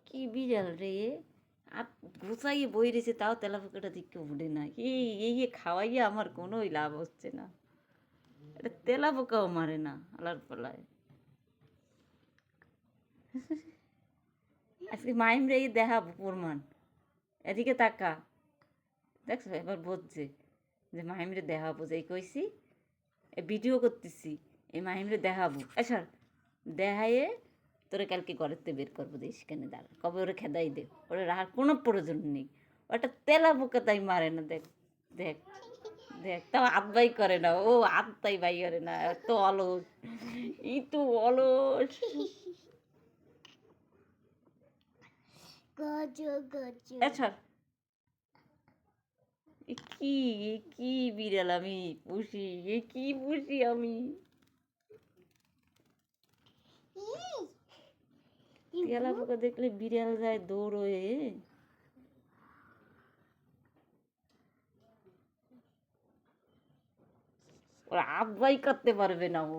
কি বিড়াল রে গুছাইয়ে বই রয়েছে, তাও তেলাপোকাটা দিকে উঠে না। এই খাওয়াইয়া আমার কোনোই লাভ হচ্ছে না। এটা তেলাপোকাও মারে না আলার পালায়। আজকে মাইম রে দেখাবো প্রমাণ। এদিকে তাকা, দেখছো এবার বুঝছে যে মাহিমরে দেখাবো, যে কইছি ভিডিও করতেছি, এই মাহিমরে দেখাবো। এসর দেখাইয়ে তোরে কালকে ঘরেতে বের করবো, দিস কেন দাঁড়া, কবে ওরে খেদাই দে, ওরে রাখার কোনো প্রয়োজন নেই। ওটা তেলা পোকা তাই মারে না। দেখ দেখ দেখ, তাও আত্মাই করে না, ও আত্মাই বাই করে না, এত অলস, ই তো অলস। এছাড় কি কি বিড়াল আমি পুষি, কি পুষি আমি। তেলা পোকা দেখলে বিড়াল যায় দৌড় হয়ে, ওরা আব্বাই করতে পারবে না ও।